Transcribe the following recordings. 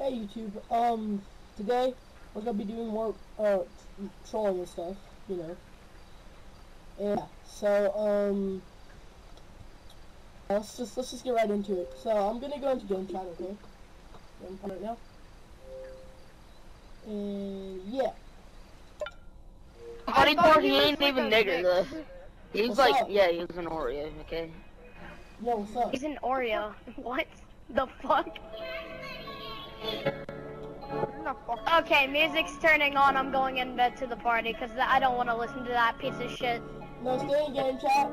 Hey YouTube, today we're gonna be doing more, trolling and stuff, you know. Yeah, so, let's just get right into it. So, I'm gonna go into game chat, okay? Game chat right now. And, yeah. Funny part, he ain't even nigger, though. He's What's like, up? yeah, he was an Oreo, okay? Yo, what's up? He's an Oreo. What the fuck? Okay, music's turning on. I'm going in bed to the party because I don't want to listen to that piece of shit. No, stay in game chat.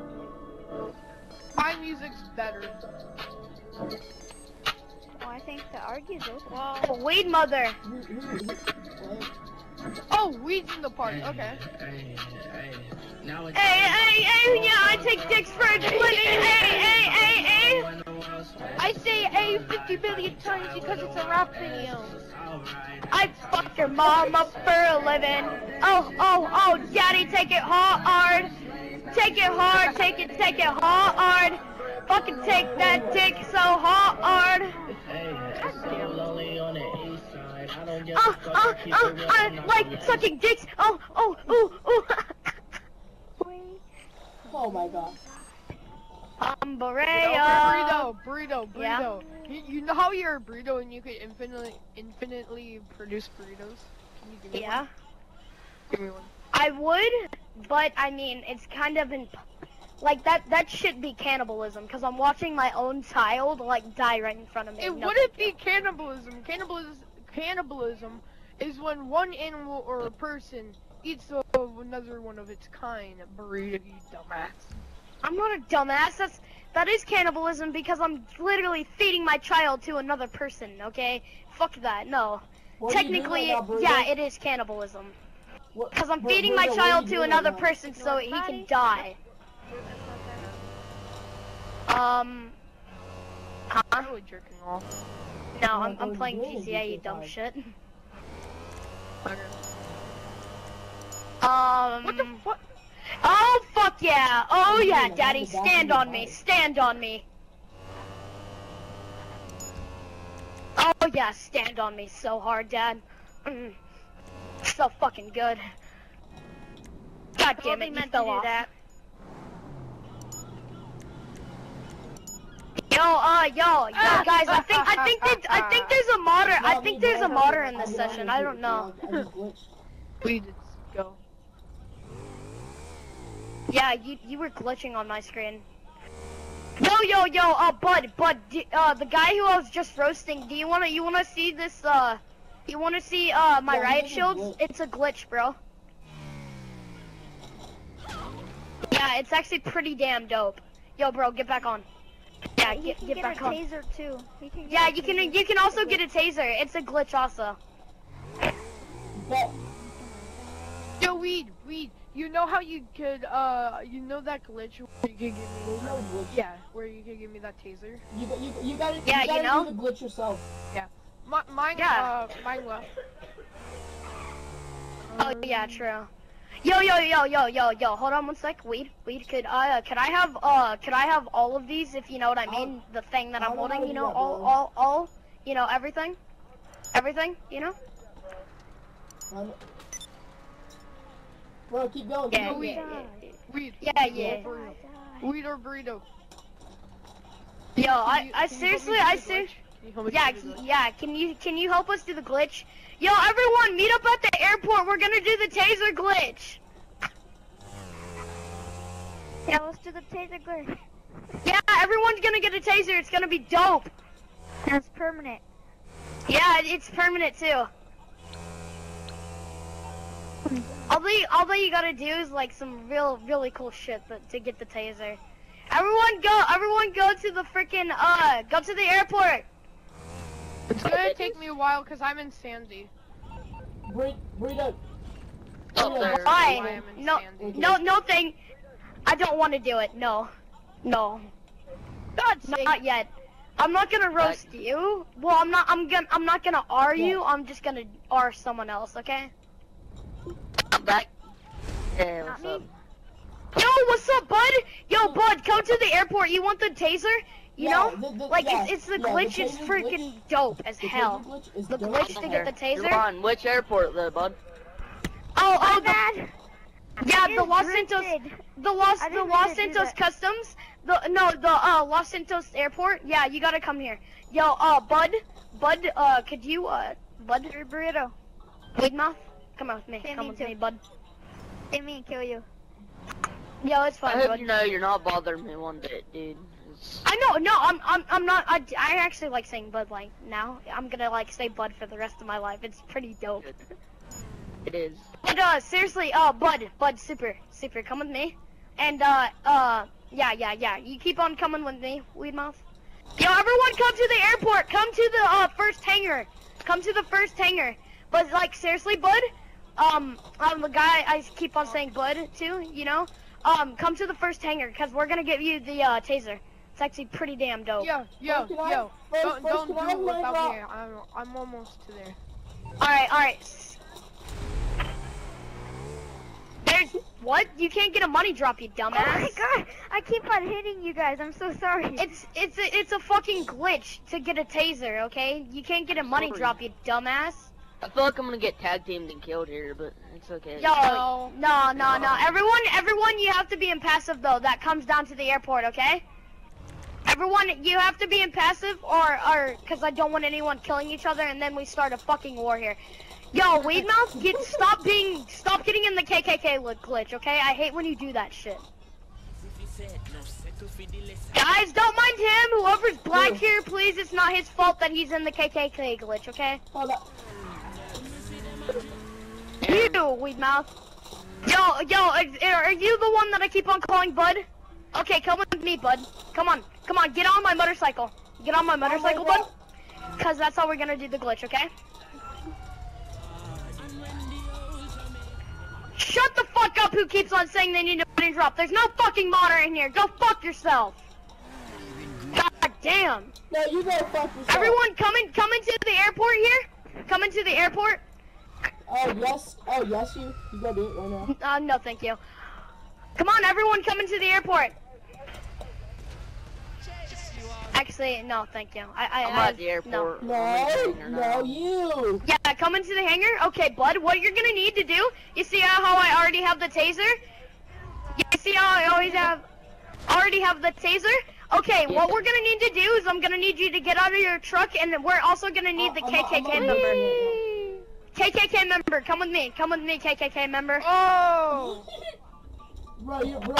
My music's better. Oh, I think the argue's over. Whoa, weed mother. Oh, weed's in the party. Okay. Hey, yeah, I take dicks for a living. Hey. I say A 50 billion times because it's a rap video. I fuck your mom up for a living. Oh, daddy, take it hard. Take it hard, take it hard. Fucking take that dick so hard. I like sucking dicks. Ooh. Oh my god. Burrito. Yeah? You know how you're a burrito and you could infinitely produce burritos? Can you give me one? Give me one. I would, but I mean, it's kind of like that should be cannibalism because I'm watching my own child like die right in front of me. It wouldn't be cannibalism. Cannibalism is when one animal or a person eats another one of its kind. Burrito, you dumbass. I'm not a dumbass. That is cannibalism because I'm literally feeding my child to another person. Okay, fuck that. No, technically, yeah, it is cannibalism. Because I'm feeding my child to another person so he can die. Huh? Really jerking off. No, I'm playing GTA, you dumb shit. What the fuck? Oh fuck yeah! Oh yeah, daddy, stand on me, stand on me. Oh yeah, stand on me so hard, dad. So fucking good. God damn it, you fell off. Yo, guys, I think there's a modder. I think there's a modder in this session. I don't know. Please go. Yeah, you were glitching on my screen. Yo, Bud, the guy who I was just roasting. Do you wanna see this? You wanna see my riot shields? It's a glitch, bro. Yeah, it's actually pretty damn dope. Yo, bro, get back on. Yeah, get back on. Taser too. Yeah, you can also get a taser. It's a glitch also. Yo, weed. You know how you could you know that glitch where you could give me where you could give me that taser? You gotta do the glitch yourself. Yeah. Mine left. Oh yeah, true. Yo, hold on one sec. Weed, could I have all of these, if you know what I mean? The thing that I'm holding, you know, all, you know, everything, you know? Bro, keep going. Yeah, Weed. Yeah. Weed or burrito. Yo, I seriously, yeah, can you help us do the glitch? Yo, everyone, meet up at the airport. We're gonna do the taser glitch. Yeah, let's do the taser glitch. Yeah, everyone's gonna get a taser. It's gonna be dope. That's permanent. Yeah, it's permanent too. All that you gotta do is like some really cool shit to get the taser. Everyone go to the freaking go to the airport. It's gonna take me a while because I'm in Sandy. Burrito. Why? No thing. I don't want to do it. No. Not yet. I'm not gonna roast you. Well, I'm not gonna R you. I'm just gonna R someone else. Okay? I'm back. Hey, what's up? Yo, what's up, bud? Yo, bud, come to the airport. You want the taser? You know? It's the glitch is freaking dope as hell. The glitch to get the taser. You're on which airport though, bud? Oh, yeah, the Los Santos Customs. The Los Santos Airport. Yeah, you gotta come here. Yo, Bud, could you, Bud? ThreeBurrito. Weedmouth? Come on with me. Come with me, Bud. Take me and kill you. Yo, it's fine, I hope Bud. you know you're not bothering me one bit, dude. I know, no, I'm not. I actually like saying Bud like now. I'm gonna like say Bud for the rest of my life. It's pretty dope. It is. But seriously, Bud, super, come with me. And yeah. You keep on coming with me, Weedmouth. Yo, everyone, come to the airport. Come to the first hangar. Come to the first hangar. But like seriously, Bud. I'm the guy I keep on saying Bud to. You know. Come to the first hangar because we're gonna give you the taser. It's actually pretty damn dope. Yo. Don't do it without me. I'm almost to there. Alright. There's what? You can't get a money drop, you dumbass. Oh my god! I keep on hitting you guys. I'm so sorry. It's a fucking glitch to get a taser, okay? You can't get a money drop, you dumbass. I feel like I'm gonna get tag teamed and killed here, but it's okay. Yo, no. Everyone, you have to be in passive though. That comes down to the airport, okay? Everyone, you have to be in passive, or because I don't want anyone killing each other, and then we start a fucking war here. Yo, Weedmouth, stop getting in the KKK glitch, okay? I hate when you do that shit. Guys, don't mind him. Whoever's black here, please. It's not his fault that he's in the KKK glitch, okay? You, Weedmouth. Yo, are you the one that I keep on calling Bud? Okay, come with me, Bud. Come on, get on my motorcycle. Get on my motorcycle, Bud. Cause that's how we're gonna do the glitch, okay? Shut the fuck up who keeps on saying they need a money drop. There's no fucking modder in here. Go fuck yourself. God damn. No, you go fuck yourself. Everyone come into the airport here. Come into the airport. Oh yes, you gotta do it right now. No, thank you. Come on, everyone, come into the airport. Actually, no, thank you. I'm at the airport. No, you. Yeah, come into the hangar. Okay, Bud, what you're gonna need to do, you see how I already have the taser? You see how I already have the taser? Okay, what we're gonna need to do is I'm gonna need you to get out of your truck, and then we're also gonna need the KKK member. KKK member, come with me, KKK member. Oh!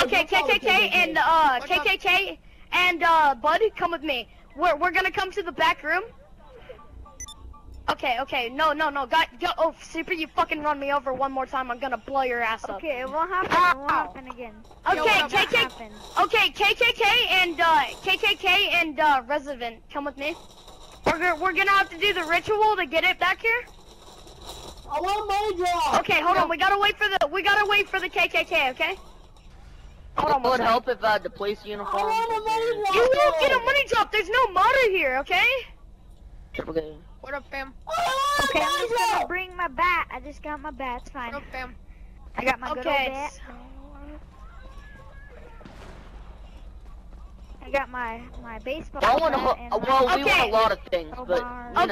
Okay, KKK and KKK and Bud, come with me. We're gonna come to the back room. Okay, no, go. Oh, super, you fucking run me over one more time, I'm gonna blow your ass up. Okay, it won't happen. It won't happen again. Okay, KKK and Resident, come with me. We're gonna have to do the ritual to get it back here. I want a money drop. Okay, hold on. We gotta wait for the KKK. Okay. Hold on. It would help if I had the police uniform. I want a money drop. You won't get a money drop. There's no modder here. Okay. Okay. What up, fam? Okay, I'm just gonna bring my bat. I just got my bat. It's fine. What up, fam? I got my good old bat. I got my baseball. We want a lot of things, but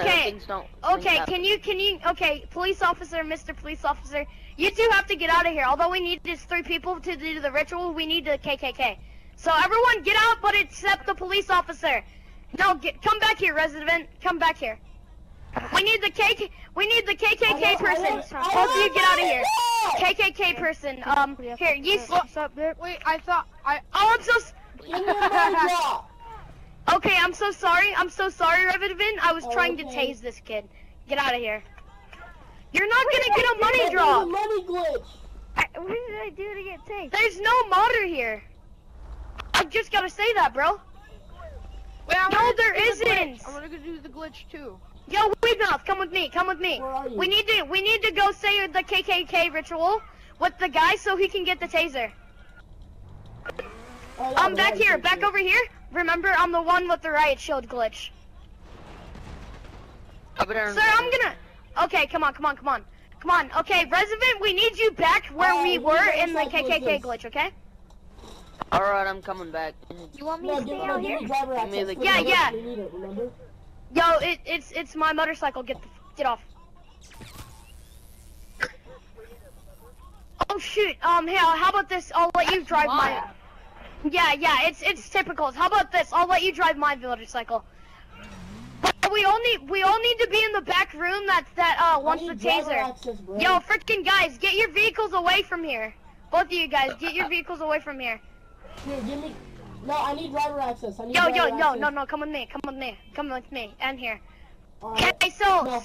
things don't. Okay, can you? Okay, police officer, Mr. Police Officer, you two have to get out of here. Although we need just 3 people to do the ritual, we need the KKK. So everyone get out, but except the police officer. No, come back here, resident. Come back here. We need the KKK person. Both of you get out of here. KKK person. Here, you. Wait, I thought I. Oh, I'm so. Okay, I'm so sorry, Revidvin. I was trying to tase this kid. Get out of here. You're not gonna get a money drop. Money glitch. What did I do to get tased? There's no modder here. I just gotta say that, bro. Wait, no, there isn't. I'm gonna go do the glitch too. Yo, Weedmouth, come with me. We need to go say the KKK ritual with the guy so he can get the taser. I'm back here, back over here. Remember, I'm the one with the riot shield glitch. Sir, I'm gonna. Okay, come on. Okay, Resident, we need you back where we were in the KKK glitch. Okay. Alright, I'm coming back. You want me to stay out here? Yeah, yeah. Yo, it's my motorcycle. Get off. Oh shoot. Hey, how about this? I'll let you drive my. Yeah, it's typical. How about this? I'll let you drive my motorcycle. But we all need to be in the back room that wants the taser. Access, Yo, freaking guys, get your vehicles away from here. Both of you guys, get your vehicles away from here. Here, give me. No, I need driver access. No, come with me. Come with me. And here. Right. Okay, so.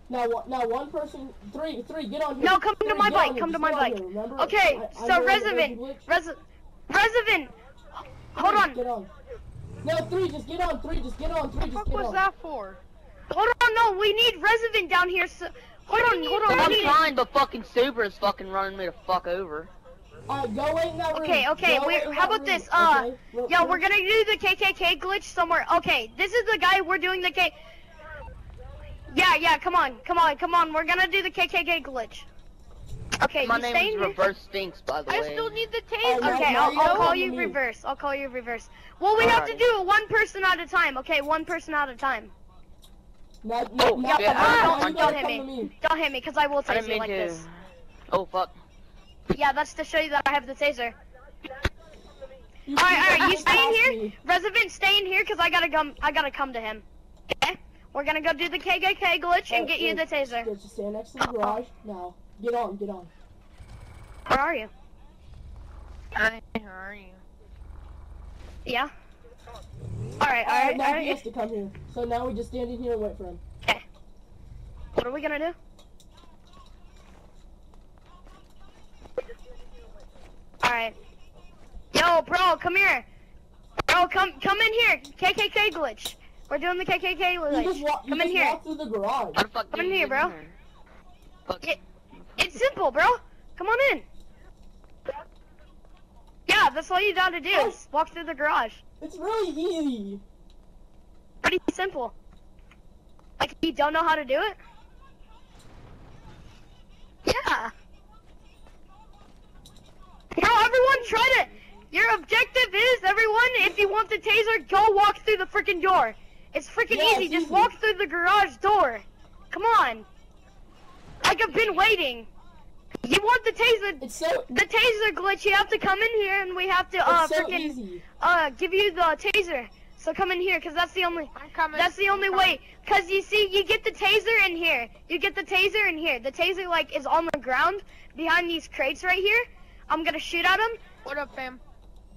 Now, one person, three, get on here. No, come to my bike. Come to my bike. Okay, so Resident, hold on. Get on. No, three, just get on. Three, just get on. What was that for? Hold on, no, we need Resident down here. So, hold on. I'm fine, but fucking Super is fucking running me the fuck over. Go wait in that room. Okay, how about this? Yeah, we're gonna do the KKK glitch somewhere. Okay, this is the guy we're doing the K. Yeah, come on. We're gonna do the KKK glitch. Okay, my you name staying is here? Reverse Stinks, by the way. I still need the taser. Okay, I'll call you reverse. Well, we have to do it one person at a time. Okay, one person at a time. No, Don't hit me. Don't hit me, because I will tase you like this. Oh, fuck. Yeah, that's to show you that I have the taser. Alright, you stay in here? Resident, stay in here, because I gotta come to him. Okay? We're gonna go do the KKK glitch and get you the taser. Just stand next to the garage. Now, get on. Where are you? Where are you? Yeah? Alright. Now he has to come here. So now we just stand in here and wait for him. Okay. What are we gonna do? Alright. Yo, bro, come here. Bro, come in here. KKK glitch. We're doing the KKK glitch. Come in here. Walk through the garage. Come in here, bro. It's simple, bro. Come on in. Yeah, that's all you gotta do is walk through the garage. It's really easy. Pretty simple. Like, you don't know how to do it? Yeah. Bro, everyone try it. Your objective is, everyone, if you want the taser, go walk through the freaking door. It's freaking easy. Just walk through the garage door. Come on. Like, I've been waiting. You want the taser? The taser glitch. You have to come in here, and we have to give you the taser. So come in here, cause that's the only. I'm coming. That's the only way. Cause you see, you get the taser in here. You get the taser in here. The taser like is on the ground behind these crates right here. I'm gonna shoot at them. What up, fam?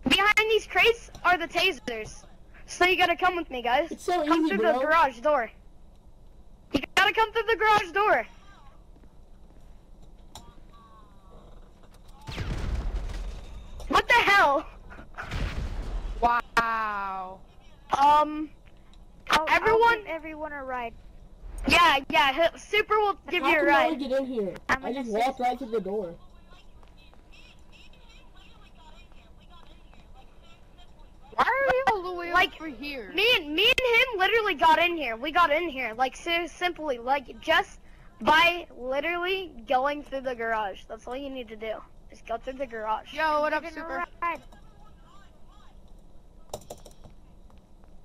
Behind these crates are the tasers. So you gotta come with me, guys. It's so come easy, through the garage door. You gotta come through the garage door. What the hell? Wow. Everyone a ride. Yeah. Super will give you a ride. How can I get in here? I just walked right to the door. Why are you all the way over here? Me and him literally got in here. We got in here, like, simply, like, just by literally going through the garage. That's all you need to do. Just go through the garage. Yo, what up, Super?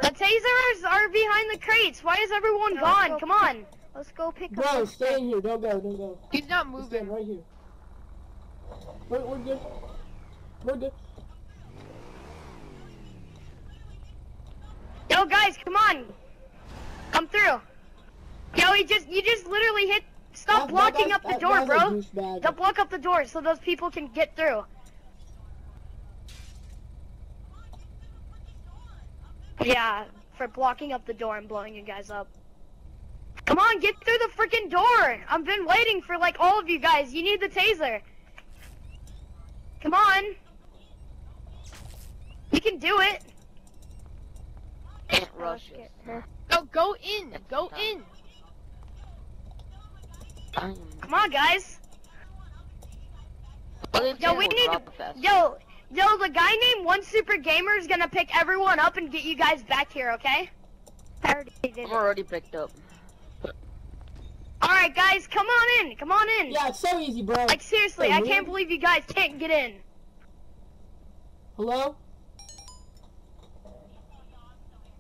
The tasers are behind the crates. Why is everyone gone? Come on. Let's go pick up. Bro, stay in here. Don't go. He's not moving. Stand right here. We're good. We're good. Yo, guys, come on. Come through. Yo, you just literally hit. Stop blocking up the door, bro. Don't block up the door so those people can get through. Yeah, for blocking up the door and blowing you guys up. Come on, get through the freaking door. I've been waiting for like all of you guys. You need the taser. Come on. You can do it. Can't rush it. Oh, go in. Go in. Come on, guys. Yo, we need to. Yo, the guy named One Super Gamer is gonna pick everyone up and get you guys back here, okay? I'm already picked up. Alright, guys, come on in. Come on in. Yeah, it's so easy, bro. Like, seriously, I can't believe you guys can't get in. Hello?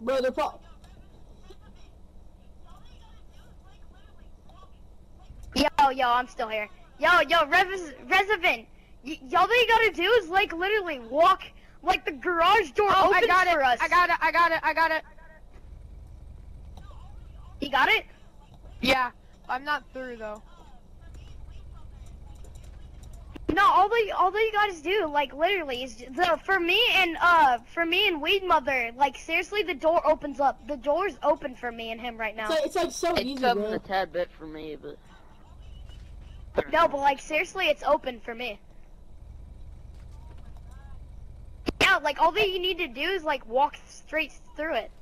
Bro, they're probably... Yo, I'm still here. Yo, Resident. Y'all that you gotta do is like literally walk, like the garage door opens for us. I got it. You got it? Yeah, I'm not through though. No, all that you guys do, like literally, is for me and Weed Mother, like seriously, the door opens up. The door's open for me and him right now. It's like so easy, It's bro. open a tad bit for me, but... No, but like seriously, it's open for me. Yeah, like all that you need to do is like walk straight through it.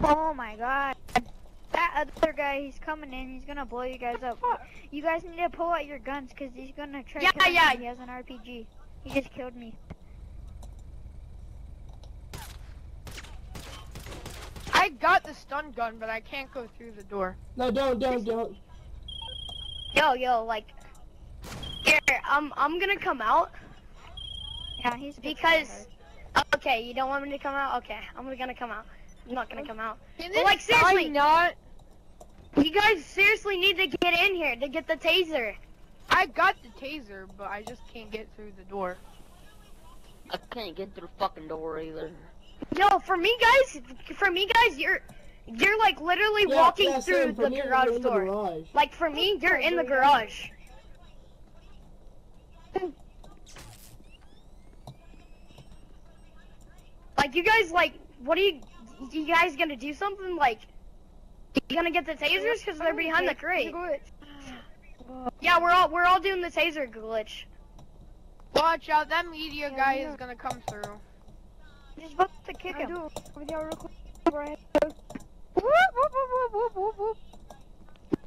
Oh my god. That other guy, he's coming in, he's gonna blow you guys up. You guys need to pull out your guns, because he's gonna try to kill me. He has an RPG. He just killed me. I got the stun gun, but I can't go through the door. No, don't. Yo, like, here, I'm gonna come out. Yeah, he's Because, okay, you don't want me to come out? Okay, I'm gonna come out. I'm not gonna come out. But like, seriously, not. You guys seriously need to get in here to get the taser. I got the taser, but I just can't get through the door. I can't get through the fucking door either. Yo, for me guys, you're like literally walking through the garage door. Like for me, you're in the garage. Like you guys, like, what are you guys gonna do something? Like, you gonna get the tasers because they're behind the crate? Yeah, we're all doing the taser glitch. Watch out, that media guy is gonna come through. He's about to kick him.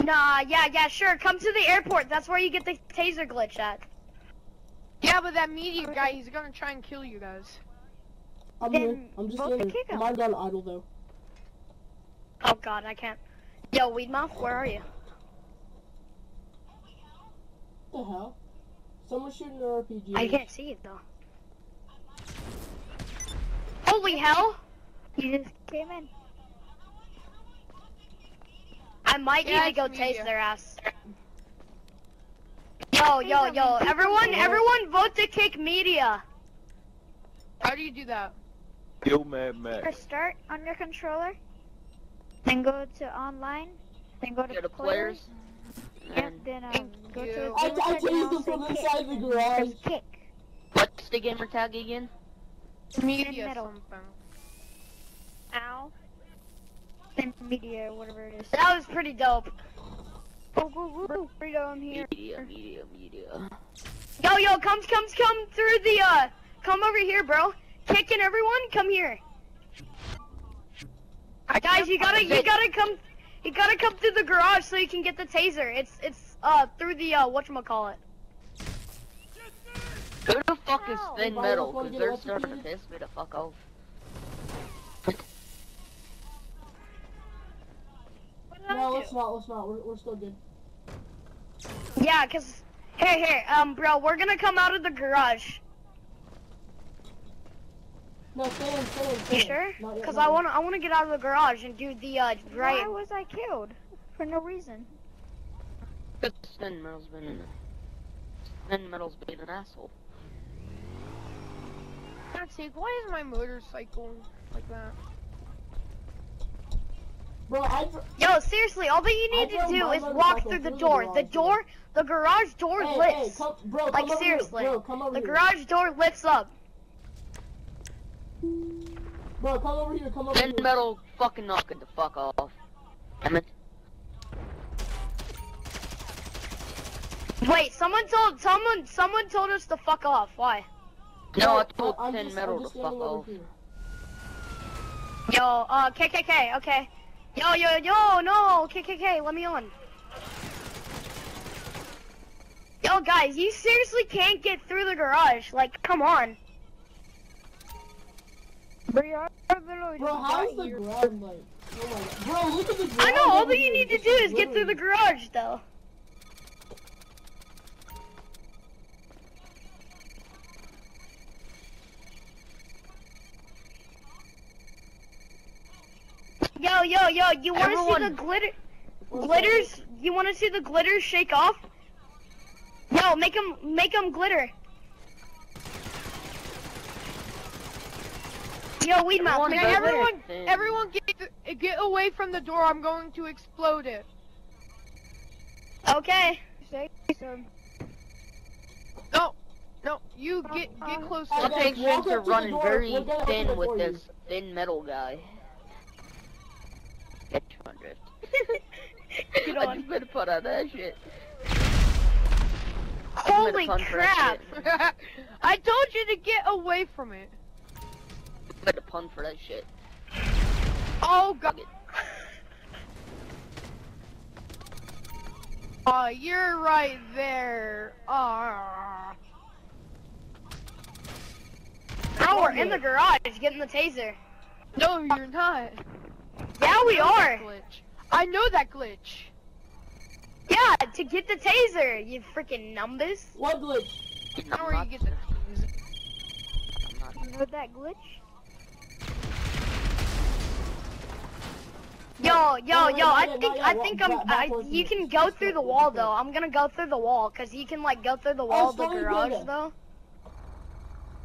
Nah, yeah, sure. Come to the airport. That's where you get the taser glitch at. Yeah, but that media guy, he's gonna try and kill you guys. I'm here. I'm just in here. Mine got idle though. Oh god, I can't. Yo, Weedmouth, where are you? What the hell? Someone's shooting an RPG. I can't see it though. Holy hell! He just came in. I might need to go media. tase their ass. Yo, everyone vote to kick media. How do you do that? Yo, Mad Max. Press start on your controller. Then go to online. Then go to the players. players. Yep, then go to I tased them from inside the garage. press kick. What's the gamer tag again? Media middle. something. Ow. Then media, whatever it is. That was pretty dope. Go. Burrito, I'm here. Media. Yo, come through the come over here, bro. Kicking everyone, come here. Guys, you gotta come through the garage so you can get the taser. It's through the whatchamacallit. Who the fuck is Thin Anybody Metal? else wanna Cause get they're starting to electrocuted? piss me the fuck off. No, let's not. We're still good. Yeah, cause here, bro, we're gonna come out of the garage. No, stay in. You sure? Not yet, Cause not I yet. wanna get out of the garage and do the Why right. was I killed? For no reason. Cause Thin Metal's been an asshole. For God's sake, why is my motorcycle like that? Bro, Yo, seriously, all that you need to do is walk through the door. The garage door lifts. Bro, Like come seriously, over here. Bro, come over the here. garage door lifts up. Bro, come over here. Come over Thin here. Metal fucking knock it the fuck off. Damn it. Wait, someone told us to fuck off. Why? No, I told I'm Thin just Metal to standing fuck over off. here. Yo, KKK, okay. Yo, no, KKK, let me on. Yo, guys, you seriously can't get through the garage. Like, come on. Bro, how's the ground like? Oh my God. Bro, look at the ground. I know, all over that you here. need to This do is get through the literally- garage, though. Yo, you wanna see the glitters? You wanna see the glitters shake off? Yo, make them glitter. Yo, weed mouth. Everyone get away from the door. I'm going to explode it. Okay. No, you get closer. I'll take strings are running very thin with this thin metal guy. Get 200. Get I on. just better put on that shit. Holy crap! I told you to get away from it. I better pun for that shit. Oh god. Oh, you're right there. Bro, we're in the garage getting the taser. No, you're not. Yeah, we are. I know that glitch. Yeah, to get the taser, you freaking numbers. What glitch? I know where you get the taser. You know that glitch? Yo, I think you can go through the wall though. I'm gonna go through the wall, cause you can like go through the wall of the garage though.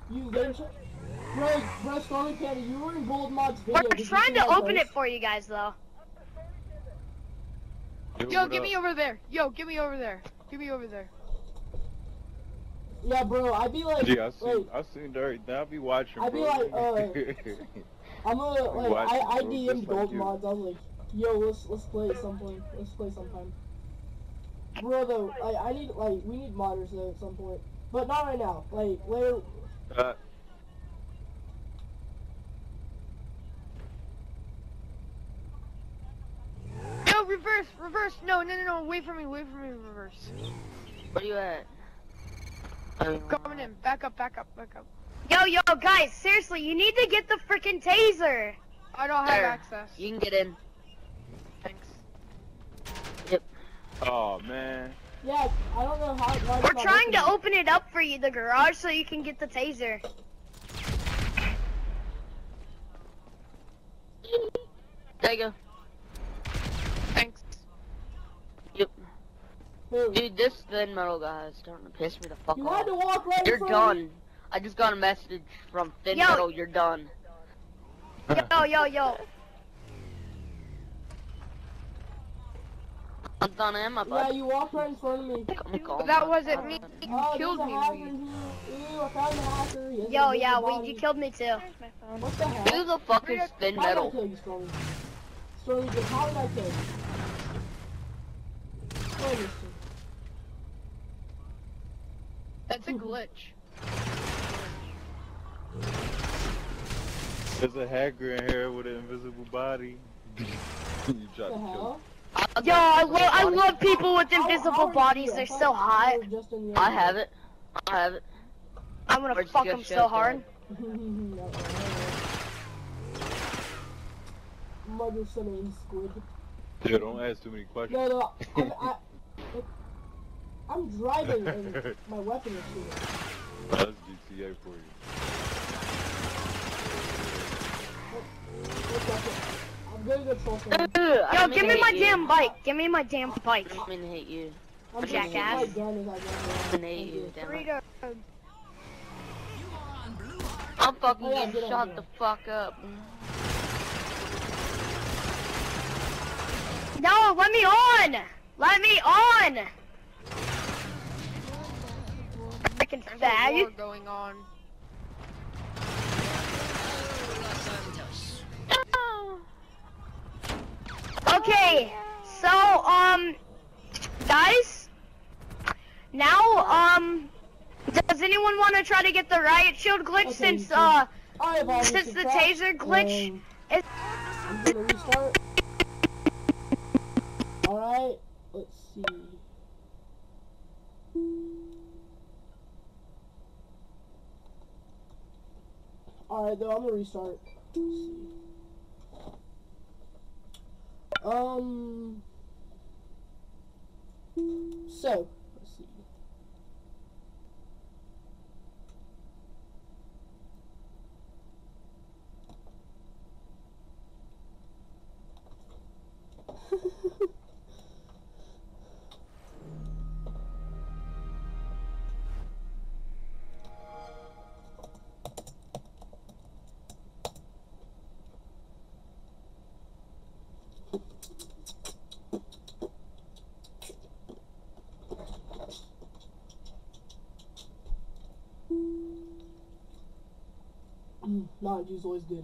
You get Bro, StormyPanda, you were in Bold Mod's video. We're trying to open it for you guys though. Yo, get me over there. Yo, get me over there. Get me over there. Yeah, bro, I'd be like, yeah, I seen Derek. I'll be watching. I'd be like, I'm gonna like, I DM'd Gold Mods. I was like, yo, let's play sometime. Let's play sometime. Bro, though, I need we need modders though at some point, but not right now. Like later. No, reverse. No, wait for me, reverse. Where you at? Coming in. Back up. Yo, guys, seriously, you need to get the freaking taser. I don't have access. You can get in. Thanks. Yep. Oh man. Yeah, I don't know how. We're trying to open it up for you, the garage, so you can get the taser. There you go. Thanks. Yep. Dude, this thin metal guy is starting to piss me the fuck You off. had to walk right You're in front of me. done. I just got a message from Thin Metal, you're done. Yo. I'm done, am I, bud? Yeah, you walked right in front of me. That wasn't me. You killed me. Ooh, I found the hacker. Yo, yeah, you killed me too. What the hell? Who the fuck is Thin How did I Metal? kill you, Stormy? Stormy, how did I kill you? That's a glitch. There's a hacker in here with an invisible body. You tried to kill him. Yo, I love people with invisible bodies. They're so hot. I have it. I'm gonna fuck them so hard. Mother son squid. Yeah, don't ask too many questions. No, I'm driving and my weapon is shooting. That's GTA for you. I'm gonna go troll someone. Yo, give me my damn bike. Give me my damn bike. I'm gonna hit you. I'm jackass. I'm gonna hit you, damn it. Burrito. I'm fucking getting shot the fuck up. No, let me on! Let me on! Freaking There's a fag. war going on. Okay, so, guys, now, does anyone want to try to get the riot shield glitch since the taser glitch is... I'm gonna restart. Alright, let's see. Alright, though, I'm gonna restart. Let's see. So, let's see. Mountain Dew's always good.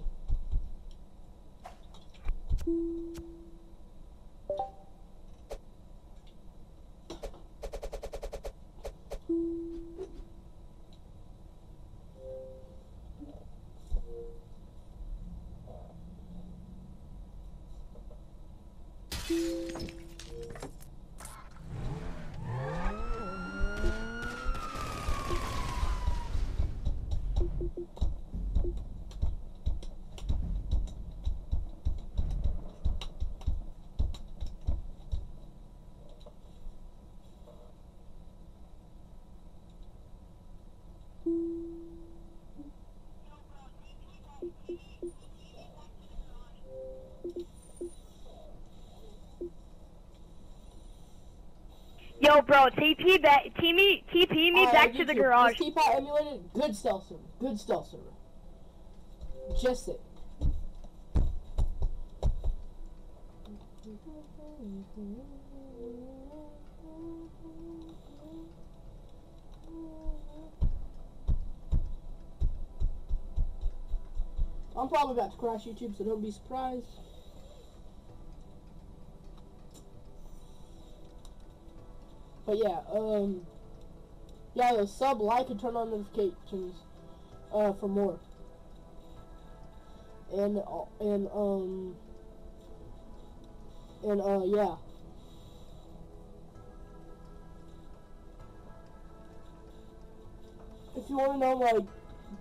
Yo, bro, TP me back to the garage. This teapot emulated, good stealth server. Good stealth server. Just it. I'm probably about to crash YouTube, so don't be surprised. But yeah, yeah, sub, like, and turn on notifications, for more. And yeah. If you want to know my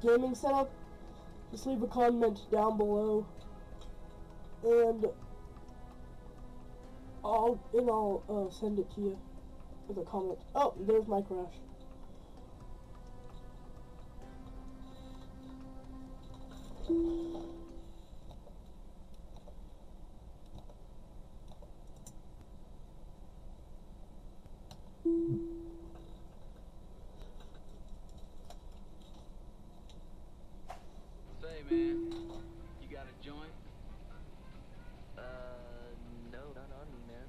gaming setup, just leave a comment down below, and I'll send it to you with a comment. Oh, there's my crash. Say, man, you got a joint? No, not on me, man.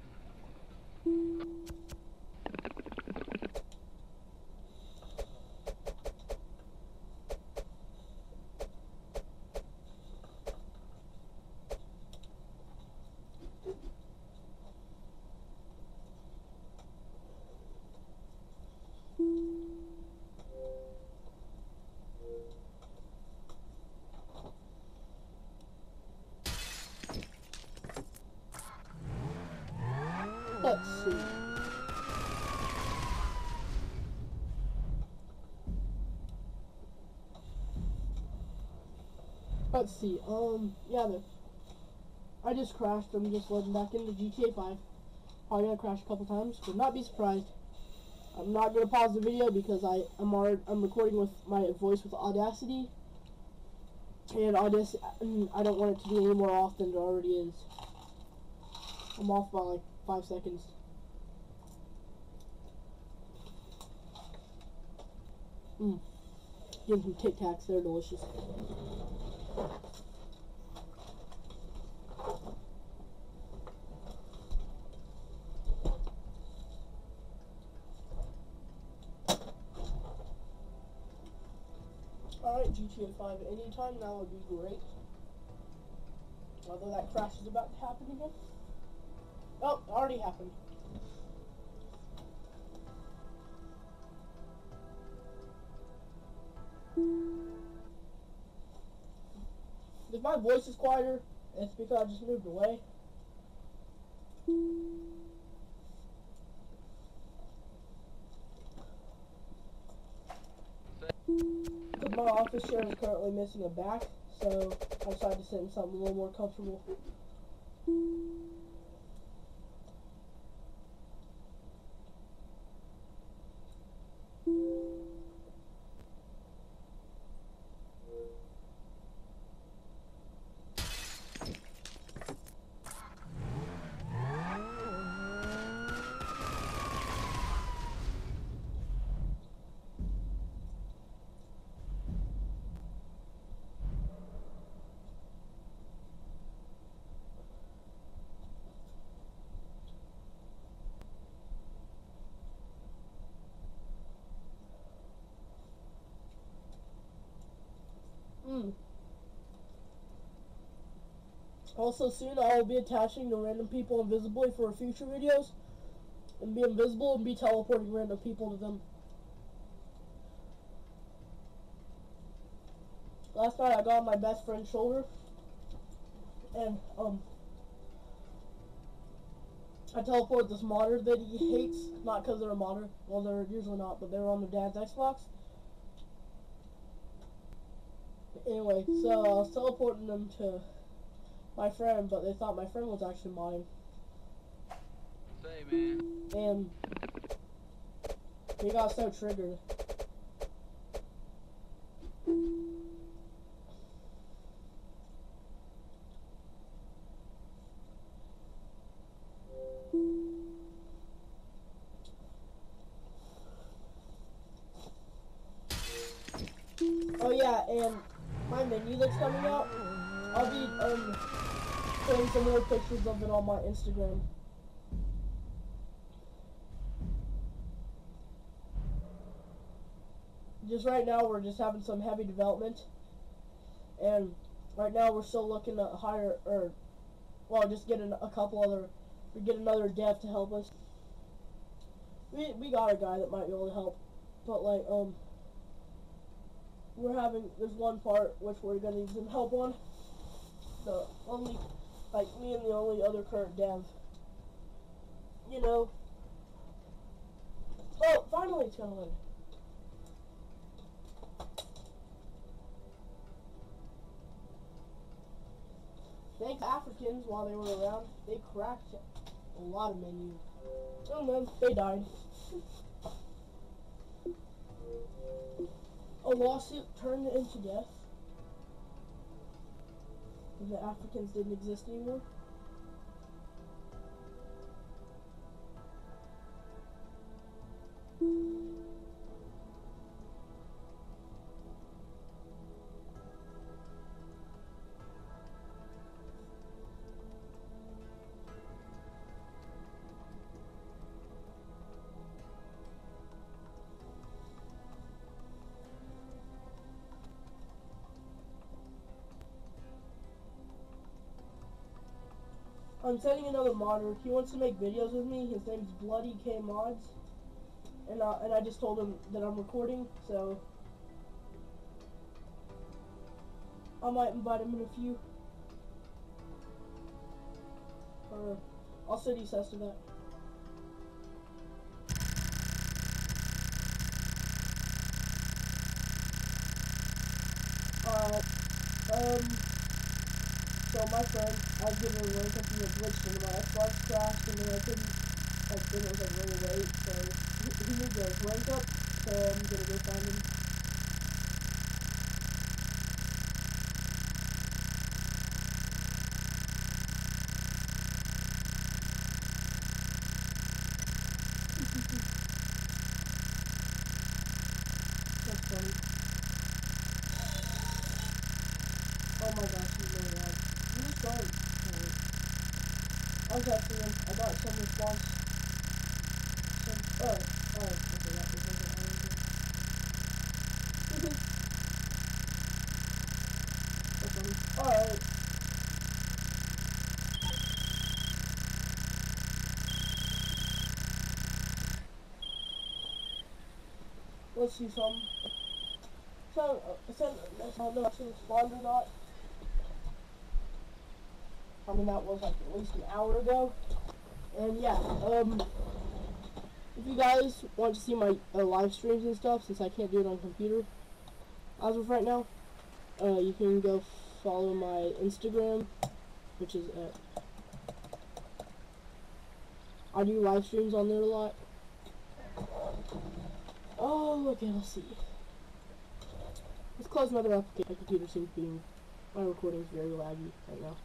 Let's see. Let's see. Yeah, I just crashed. I'm just loading back into GTA 5. Probably gonna crash a couple times, but not be surprised. I'm not gonna pause the video because I'm recording with my voice with Audacity, and Audacity, I don't want it to be any more off than it already is. I'm off by like 5 seconds. Give some Tic Tacs, they're delicious. Alright, GTA 5 anytime now would be great. Although that crash is about to happen again. Oh, it already happened. If my voice is quieter, it's because I just moved away. Because my office chair is currently missing a back, so I decided to sit in something a little more comfortable. Also soon I will be attaching to random people invisibly for future videos. And be invisible and be teleporting random people to them. Last night I got on my best friend's shoulder. And, I teleported this modder that he hates. Not because they're a modder. Well, they're usually not, but they're on their dad's Xbox. Anyway, so I was teleporting them to my friend, but they thought my friend was actually mine. Say, man. And he got so triggered. Oh yeah, and my menu that's coming out, I'll be putting some more pictures of it on my Instagram. Just right now we're just having some heavy development, and right now we're still looking to hire, or well, just get a couple other, or get another dev to help us. We got a guy that might be able to help, but like there's one part which we're gonna need some help on. The only, like, me and the only other current dev. You know. Oh, finally it's gonna win. Thanks Africans, while they were around, they cracked a lot of menus. And then they died. A lawsuit turned into death. The Africans didn't exist anymore. I'm sending another modder. He wants to make videos with me. His name's Bloody K Mods, and I just told him that I'm recording, so I might invite him in a few. Or I'll send you access to that. So my friend, I was giving him a link after the glitched into my Xbox crashed, and then I couldn't, like, then it was like really late, so he needs a rank up, so I'm gonna go find him. That's funny. Oh my gosh, he's really loud. Really sorry. I was texting him. I got some response. Oh, okay, that was it. Alright. Let's see some. So, I don't know if she responded or not. I mean, that was like at least an hour ago. And yeah, if you guys want to see my live streams and stuff, since I can't do it on computer as of right now, you can go follow my Instagram, which is I do live streams on there a lot. Oh, okay, let's see. Let's close another application. My computer seems to be, my recording is very laggy right now.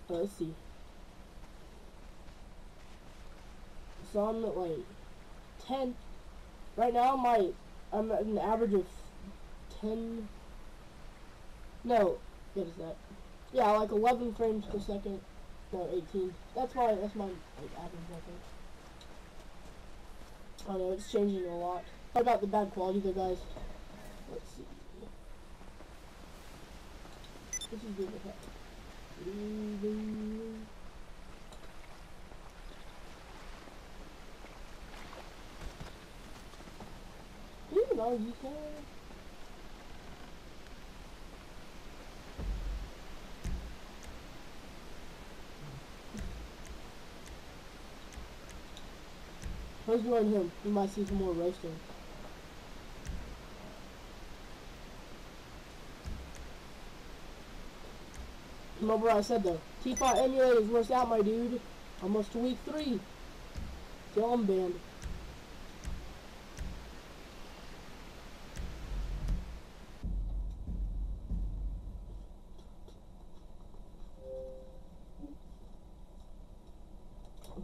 Let's see. So I'm at like 10. Right now I'm at an average of 10. No, what is that? Yeah, like 11 frames per second. No, 18. That's my like average, I think. I don't know, it's changing a lot. How about the bad quality there, guys? Let's see. This is good. You know you can. Let's join him. We might see some more roasting. Remember what I said though. T-Pot emulators, where's out, my dude? Almost to week 3. Still unbanned.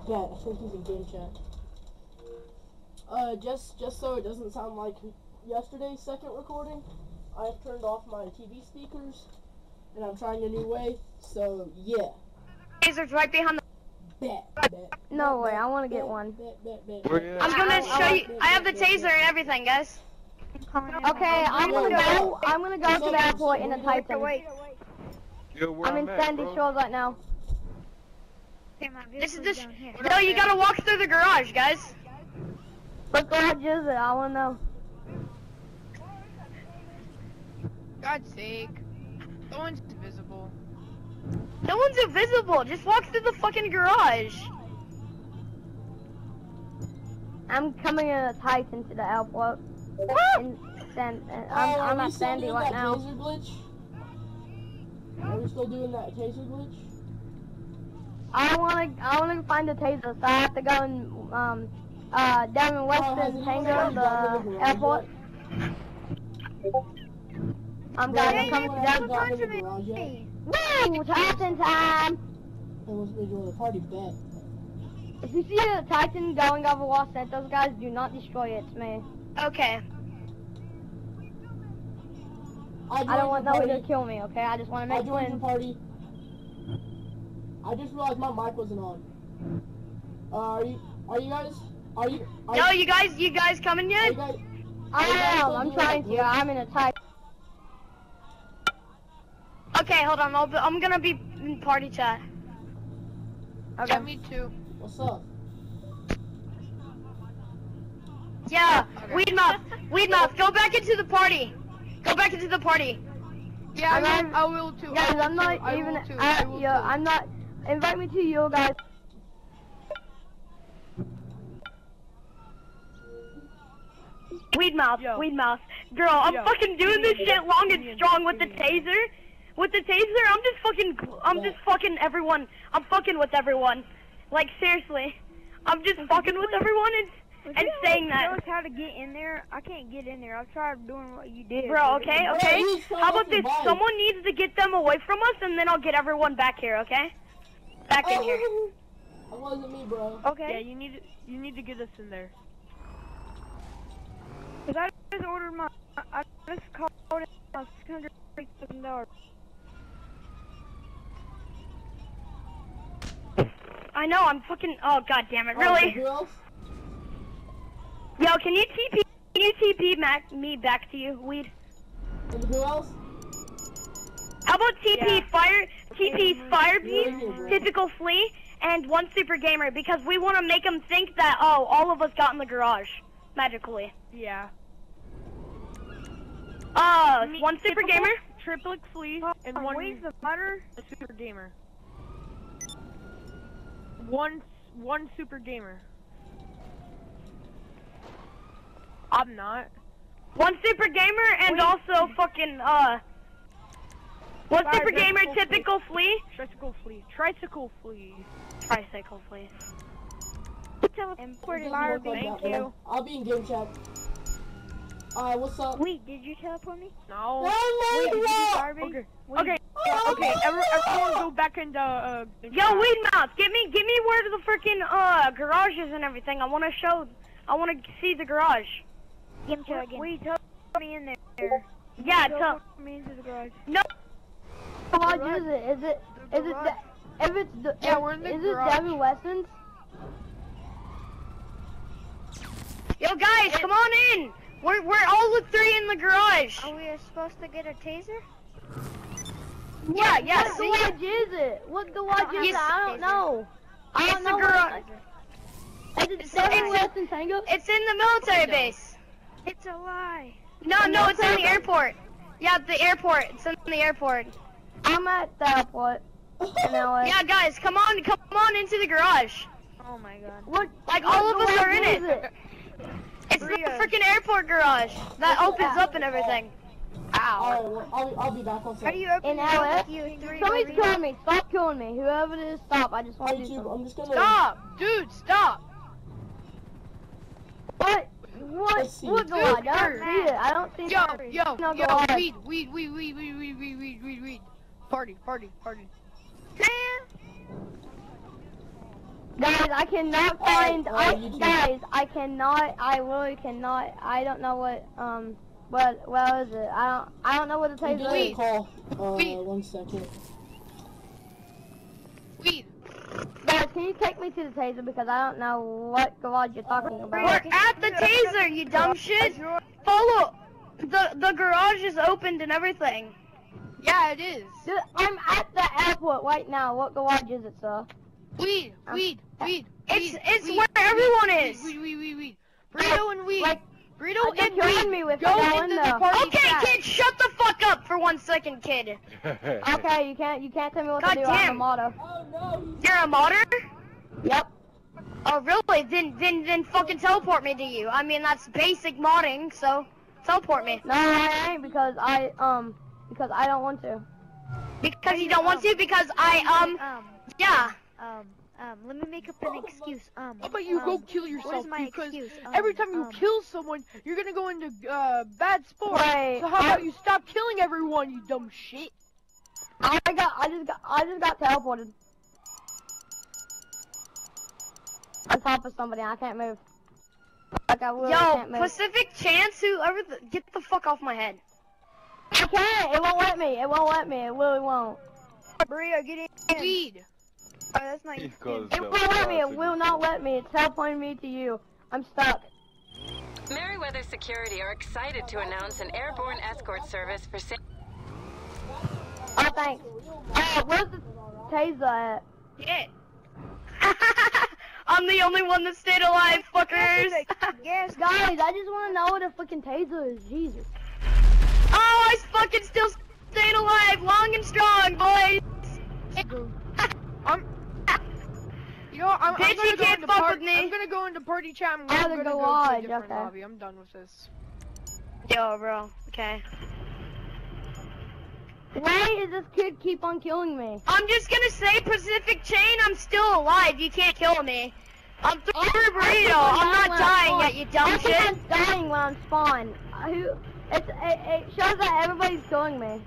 Bet, I think he's in game chat. Just so it doesn't sound like yesterday's second recording, I've turned off my TV speakers, and I'm trying a new way, so yeah. Taser's right behind the... No way, I want to get one. I'm gonna show you, I have the taser and everything, guys. Okay, I'm gonna go to the airport in a Titan. I'm in Sandy Shores right now. This is this. No, you gotta walk through the garage, guys. What garage is it? I wanna know. God's sake. No one's invisible. No one's invisible. Just walk through the fucking garage. I'm coming in a Titan to the airport. I'm at Sandy right now. Are we still doing that taser glitch? I wanna find a taser, so I have to go and down in Western Tango, the airport. I'm coming to that. Woo! Titan time! The party bet. If you see a Titan going over Los Santos, guys, do not destroy it. It's me. Okay. I don't want nobody to kill me, okay? I just want to make win. Party. I just realized my mic wasn't on. Are you guys? No, you guys coming yet? I am. I'm trying to. I'm in a Titan. Okay, hold on. I'm gonna be in party chat. Okay. Yeah, me too. What's up? Yeah, okay. Weed mouth, go back into the party. Go back into the party. Yeah, I will too. Guys, I'm not even. I'm not. Invite me to you guys. Weed mouth. Girl, I'm fucking doing this shit long and strong with the taser. With the taser, I'm just fucking everyone. I'm fucking with everyone. Like, seriously. I'm just fucking with everyone and saying that. Tell us how to get in there. I can't get in there. I've tried doing what you did. Bro, okay? How about this? Someone needs to get them away from us, and then I'll get everyone back here, okay? Back in here. That wasn't me, bro. Okay. Yeah, you need to get us in there. Cause I just ordered I just called it $600. I know, I'm fucking, oh god damn it, really? Who else? Yo, can you TP me back to you, Weed? And who else? How about TP Firebeast, Typical Flea, and one Super Gamer, because we want to make them think that, oh, all of us got in the garage, magically. Yeah. One Super Gamer? Triplet Flea, and one Super Gamer. One Super Gamer. I'm not. One Super Gamer and also fucking, one Super Gamer, Typical Flea? Tricycle Flea. Thank you. I'll be in game chat. What's up? Wait, did you teleport me? No. Wait, did Okay. Everyone go back into Yo, Weed Mouth, give me where the freaking garage is and everything. I wanna see the garage. Game chat again. Wait, teleport me in there. Yeah, teleport me into the garage. No. What garage is it? Is it we're in the garage. Devin Wesson's? Yo, guys, come on in. We're all the three in the garage. Are we supposed to get a taser? Yeah. What garage is it? What garage is it? I don't know. I don't know. Is it Seven West and Tango? It's in the military base. It's a lie. No, it's in the airport. Yeah, the airport. It's in the airport. I'm at the airport. Yeah, guys, come on into the garage. Oh my god. What? Like all of us are in it. It's the freaking airport garage that opens up and everything. Ow. Alright, I'll be back on Are set. you opening LS? Somebody's killing me. Stop killing me. Whoever it is, stop. I just want to do something. I'm just gonna... Stop! Dude, stop! What? Let's see. What garage? I don't see it. I don't see it. Yo, weed. Party. Guys, I cannot find. I really cannot. I don't know what is it? I don't know what the taser is. Call. 1 second. Weed. Guys, can you take me to the taser because I don't know what garage you're talking about. We're at the taser, you dumb shit. Follow. The garage is opened and everything. Yeah, it is. Dude, I'm at the airport right now. What garage is it, sir? Weed. It's where everyone is. Weed. Burrito and weed. Burrito and killing weed. me with Go it into now. the party Okay, chat. kid, shut the fuck up for 1 second, kid. Okay, you can't tell me what to do. I'm a Goddamn. modder. Oh no! You're a modder? Yep. Oh, really? Then fucking teleport me to you. I mean, that's basic modding, so teleport me. No, I ain't because I don't want to. Because you don't want to? Because yeah. Let me make up an excuse. How about you go kill yourself? What is my Because excuse? every time you kill someone, you're gonna go into bad sport. Right. So how about you stop killing everyone, you dumb shit? I just got teleported. On top of somebody, I can't move. Like I really can't move. Pacific Chance, whoever get the fuck off my head. I can't. It won't let me. It really won't. Burrito, get in. Weed. Oh, that's not you. It won't let me. It will not let me. It's teleporting me to you. I'm stuck. Merryweather Security are excited to announce an airborne escort service for Oh, thanks. Where's the taser at? Shit. I'm the only one that stayed alive, fuckers. Yes, Guys, I just want to know what a fucking taser is. Jesus. Oh, I fucking still stayed alive, long and strong, boys. You know what, I'm Bitch, gonna you go can't into fuck with me. I'm gonna go into party chat and Oh, I'm the gonna go to garage, a different okay. lobby. I'm done with this. Yo, bro. Okay. Why does this kid keep on killing me? I'm just gonna say, Pacific Chain, I'm still alive. You can't kill me. I'm ThreeBurrito. I'm not dying yet, you dumb shit. I'm dying when I'm spawned. It shows that everybody's killing me.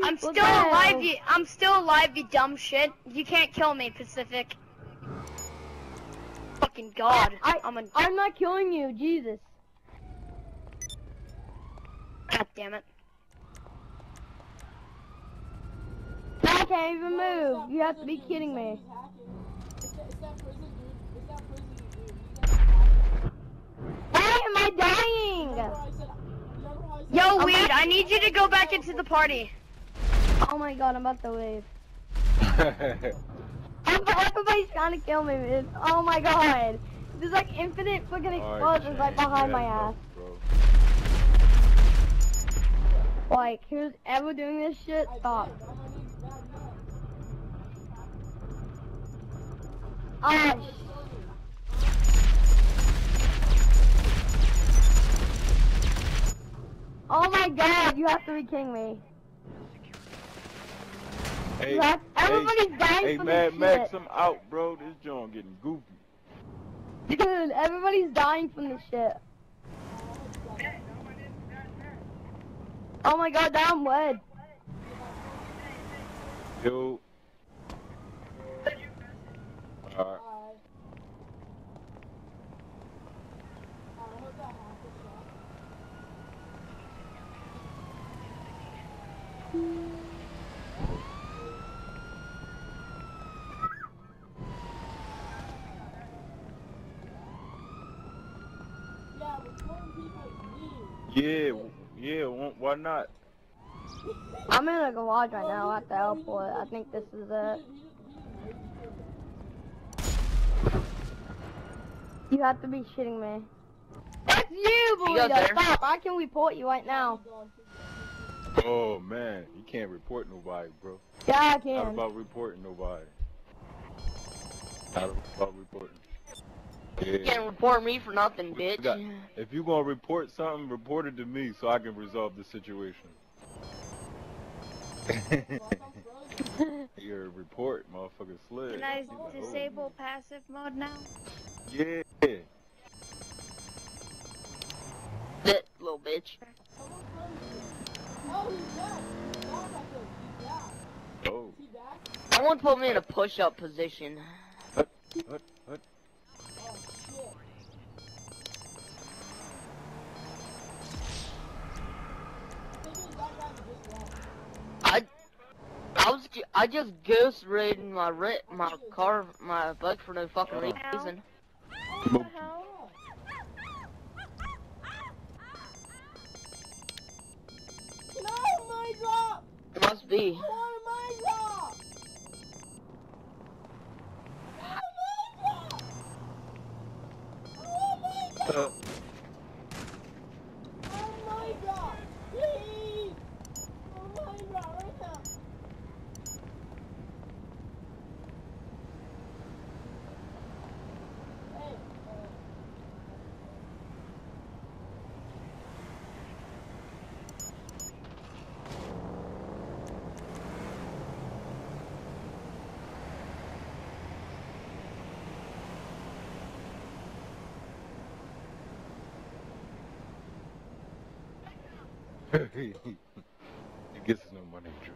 I'm still alive, you dumb shit. You can't kill me, Pacific. Fucking god. I'm not killing you, Jesus. God damn it. I can't even move. You have to be kidding me. Why am I dying? Yo, Weed, I need you to go back into the party. Oh my god, I'm about to leave. Everybody's trying to kill me, man. Oh my god. There's like infinite fucking explosions like behind my ass. Like, who's ever doing this shit? Stop. Oh my god, you have to be kidding me. Hey, everybody's dying from this shit. Max, I'm out, bro. This joint getting goofy. Dude, everybody's dying from this shit. Oh my god, now I'm wed. Yo. Alright. Yeah, why not? I'm in a garage right now at the airport. I think this is it. You have to be shitting me. That's you, Burrito. Stop. I can report you right now. Oh man, you can't report nobody, bro. Yeah, I can. Not about reporting nobody. Not about reporting. Yeah. You can't report me for nothing, bitch. If you gonna report something, report it to me so I can resolve the situation. Your report, motherfucker slid. Can I disable passive mode now? Yeah. That little bitch. Oh. Someone put me in a push-up position. What? I just ghost raided my bike for no fucking reason. What the hell? It must be. He gets no money, Drew.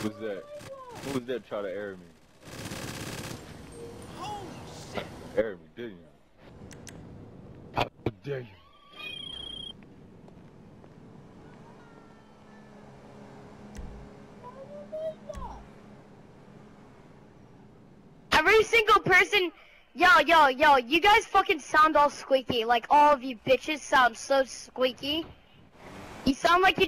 Who's that? Who was that trying to air me? Holy shit! Air me, didn't you? How dare you? Every single person, yo, you guys fucking sound all squeaky. Like, all of you bitches sound so squeaky. You sound like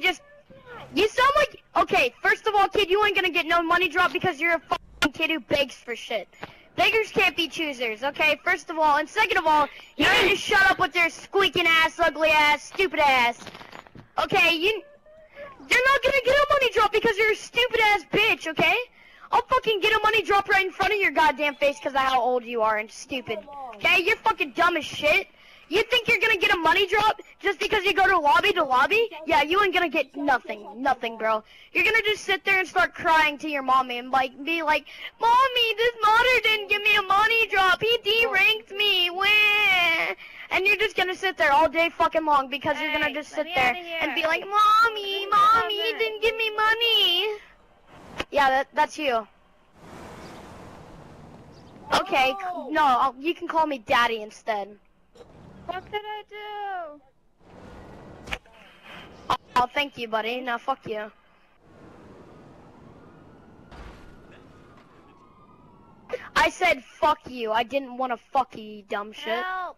okay, first of all, kid, you ain't gonna get no money drop because you're a fucking kid who begs for shit. Beggars can't be choosers, okay? First of all, and second of all, you need to shut up with your squeaking ass, ugly ass, stupid ass. Okay, you're not gonna get a money drop because you're a stupid ass bitch, okay? I'll fucking get a money drop right in front of your goddamn face because of how old you are and stupid. Okay, you're fucking dumb as shit. You think you're gonna get a money drop just because you go to lobby to lobby? Yeah, you ain't gonna get nothing, bro. You're gonna just sit there and start crying to your mommy and be like, Mommy, this modder didn't give me a money drop. He D-ranked me. Wah. And you're just gonna sit there all day fucking long because you're gonna just sit there and be like, Mommy, he didn't give me money. Yeah, that's you. Okay, no, you can call me Daddy instead. What did I do? Oh, thank you, buddy. Now, fuck you. I said fuck you. I didn't want to fuck you, you dumb shit. Help!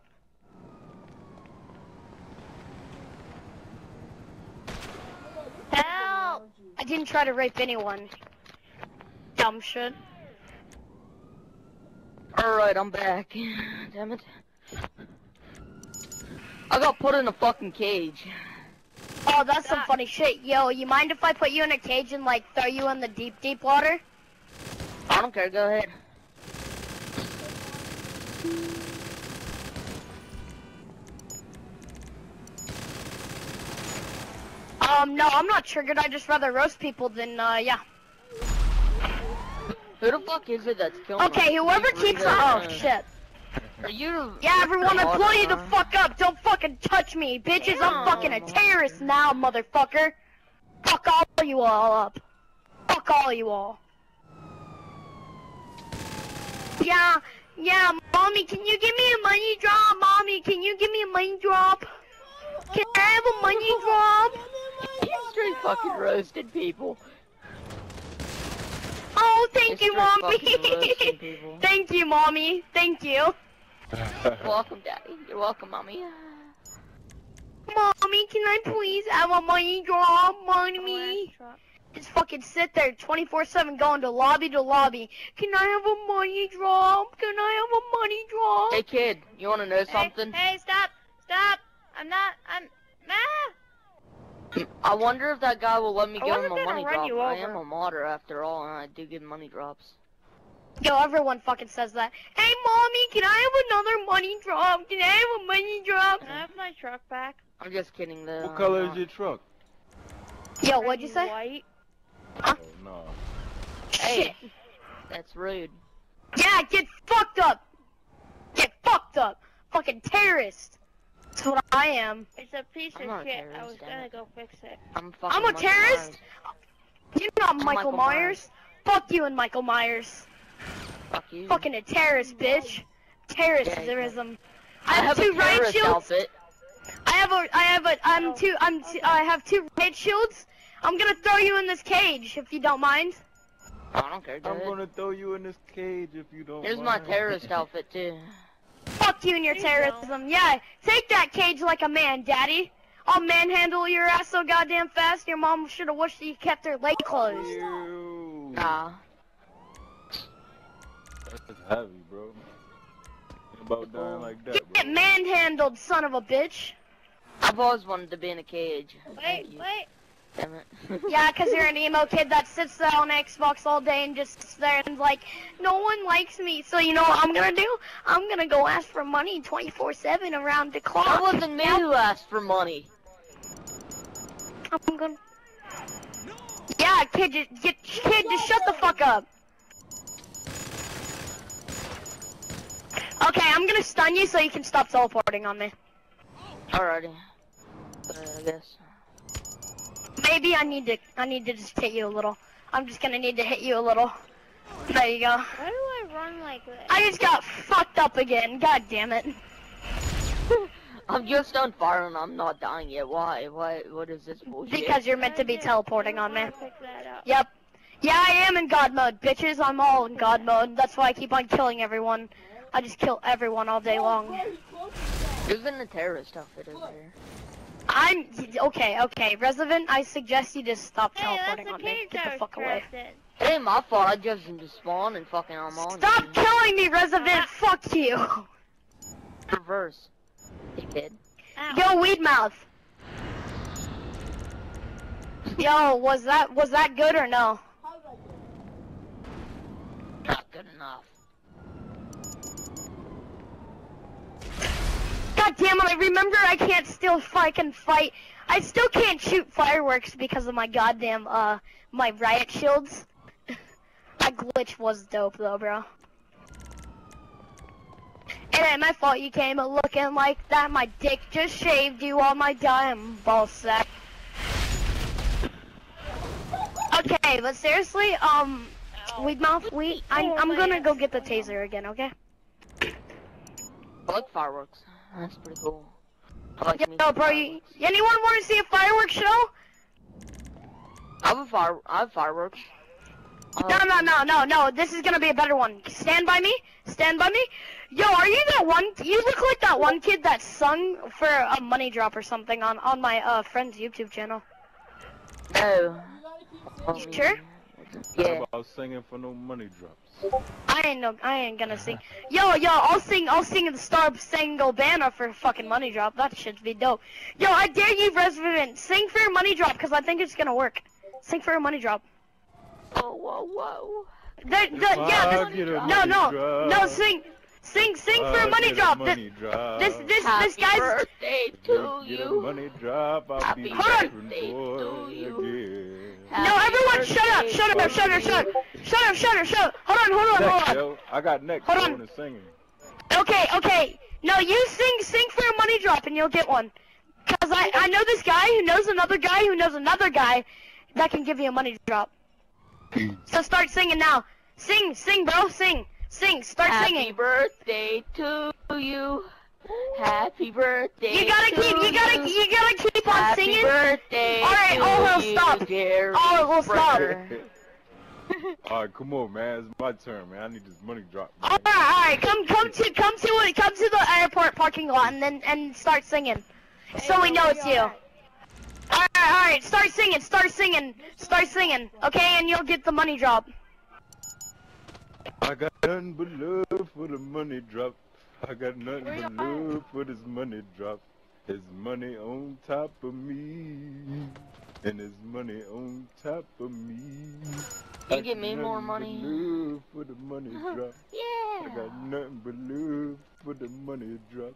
Help! I didn't try to rape anyone. Dumb shit. Alright, I'm back. Damn it. I got put in a fucking cage. Oh, that's some funny shit. Yo, you mind if I put you in a cage and, like, throw you in the deep water? I don't care, go ahead. No, I'm not triggered. I just rather roast people than, yeah. Who the fuck is it that's killing Okay, whoever keeps oh, shit. Are you? Yeah, everyone, I blow you the fuck up. Don't fucking touch me, bitches. I'm fucking a terrorist now, motherfucker. Fuck all you all up. Fuck all you all. Yeah, Mommy, can you give me a Can I have a money drop? You straight fucking roasted people. Oh, thank you, Mommy. Thank you, Mommy. Thank you. You're welcome, Daddy. You're welcome, Mommy. Mommy, can I please have a money drop, Mommy? Just fucking sit there 24/7 going to lobby to lobby. Can I have a money drop? Can I have a money drop? Hey, kid, you wanna know something? Hey, stop. I wonder if that guy will let me give him a money drop. I am a modder after all, and I do give money drops. Yo, everyone fucking says that. Hey, Mommy, can I have another money drop? Can I have a money drop? Can I have my truck back? I'm just kidding, though. What color is your truck? Yo, what'd you say? White. Oh, no. Hey, that's rude. Yeah, get fucked up. Get fucked up. Fucking terrorist. That's what I am. It's a piece of shit. I was gonna go fix it. I'm a terrorist? You're not Michael Myers. Fuck you and Michael Myers. Fuck you. Fucking a terrorist, bitch. Terrorism. I have two riot shields. Outfit. I have two riot shields. I'm gonna throw you in this cage if you don't mind. I don't care. I'm gonna throw you in this cage if you don't Here's mind. my terrorist outfit too. Fuck you and your terrorism. Yeah, take that cage like a man, Daddy. I'll manhandle your ass so goddamn fast. Your mom should have wished you kept her leg closed. Ew. Nah. That's heavy, bro. Think about dying like that, bro. Get manhandled, son of a bitch. I've always wanted to be in a cage. Wait. Damn it. Yeah, 'cause you're an emo kid that sits there on Xbox all day and just sits there and like, no one likes me. So you know what I'm gonna do? I'm gonna go ask for money 24/7 around the clock. That wasn't me who asked for money. I'm gonna. Yeah, kid, just shut the fuck up. Okay, I'm gonna stun you so you can stop teleporting on me. Alrighty. I guess. Maybe I need to just hit you a little. I'm just gonna need to hit you a little. There you go. Why do I run like this? I just got fucked up again. God damn it. I'm just on fire and I'm not dying yet. Why? What is this bullshit? Because you're meant to be teleporting on me. Pick that up. Yep. Yeah, I am in God mode, bitches. I'm all in God mode. That's why I keep on killing everyone. I just kill everyone all day long. Who's in the terrorist outfit over here? I'm okay. Resident, I suggest you just stop teleporting on me. Get the fuck away. It ain't my fault. I just spawn and fucking I'm on. Stop killing me, Resident. Fuck you. Reverse. He did. Yo, weed mouth. Yo, was that good or no? Not good enough. God damn it, I remember I can't still fucking fight. I still can't shoot fireworks because of my goddamn, my riot shields. That glitch was dope though, bro. It ain't my fault you came looking like that. My dick just shaved you on my damn ball sack. Okay, but seriously, weed mouth, I'm gonna go get the taser again, okay? I like fireworks. That's pretty cool. I like Yo, bro, anyone want to see a fireworks show? I have fireworks. No, this is gonna be a better one. Stand by me. Yo, are you that one? You look like that one kid that sung for a money drop or something on my friend's YouTube channel. No. You sure? Yeah. How about singing for no money drops? I ain't gonna sing. Yo, I'll sing the Star Spangled Banner for a fucking money drop. That should be dope. Yo, I dare you, Resident, sing for a money drop, cause I think it's gonna work. Sing for a money drop. Whoa. Sing for a money drop. This guy's birthday to you. Money drop. I'll be Happy birthday to you. No, everyone, shut up. Hold on. Yo, I got next. Hold on. Singing. Okay. No, you sing for a money drop and you'll get one. Cause I know this guy who knows another guy that can give you a money drop. So start singing now. Sing, bro, sing. Start singing. Happy birthday to you. Happy birthday. You gotta keep on singing. Happy birthday. Alright, we'll stop. We'll stop. Alright, come on, man. It's my turn, man. I need this money drop. Alright, come to the airport parking lot and start singing. So we know it's you. Alright, start singing, okay, and you'll get the money drop. I got nothing but love for the money drop. I got nothing but love for this money drop. There's money on top of me, and there's money on top of me. You give me more money. Love for the money drop. Yeah. I got nothing but love for the money drop.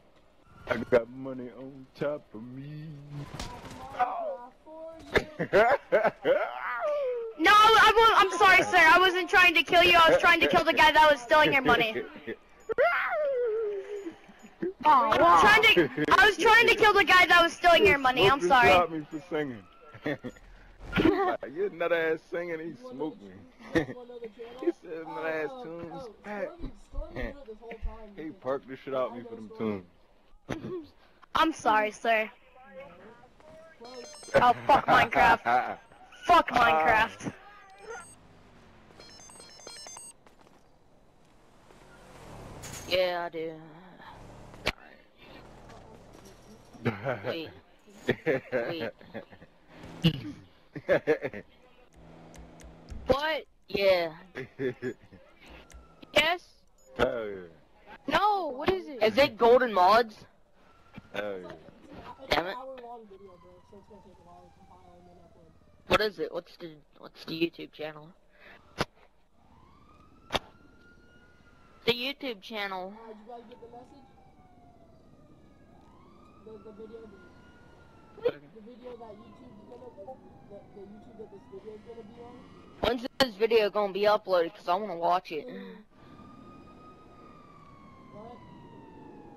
I got money on top of me. No, I'm sorry, sir. I wasn't trying to kill you. I was trying to kill the guy that was stealing your money. I was trying to kill the guy that was stealing your money. I'm sorry. Stop me for singing. You're nut ass singing. He smoked me. He said nut ass tunes. He parked the shit out me for them tunes. I'm sorry, sir. Oh, fuck Minecraft. Fuck Minecraft. Yeah, I do. Wait. What? Yeah. Yes? Hell yeah. No, what is it? Is it golden mods? Hell yeah. Damn it. What is it? What's the YouTube channel? The YouTube channel. Did you guys get the message? The video that YouTube's gonna, the YouTube that this video's gonna be on? When's this video gonna be uploaded? Cause I wanna watch it. What?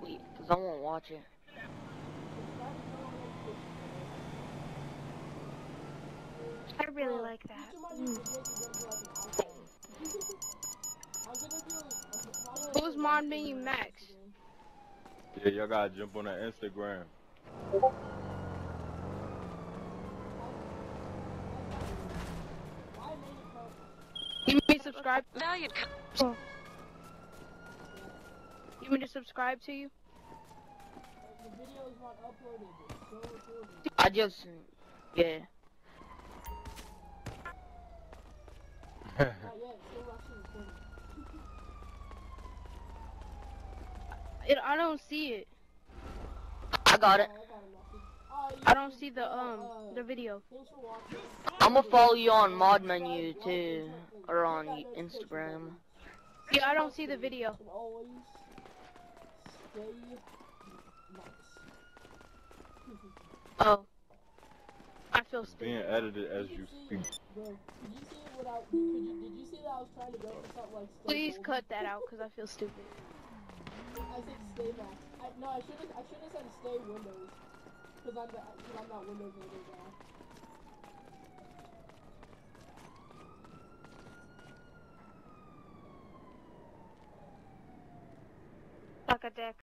Wait, cause I wanna watch it. I really like that. Who's mod me Max? Yeah, y'all gotta jump on that Instagram. You mean to subscribe? Valued. You mean to subscribe to you? The video is not uploaded. It's still recorded. I just, yeah. Not yet. It's still actually recording. I don't see it. I got it. I don't see the video. Thanks for watching. I'm gonna follow you on mod menu too, or on Instagram. Yeah, I don't see the video. And always stay nice. Oh. I feel It's being stupid. edited as you speak. Bro, did you see it without, did you see that I was trying to go for something like stay Please gold? cut that out, cause I feel stupid. I said stay max. No, I should have said stay Windows. Cause I'm not Windows native now. Suck a dick.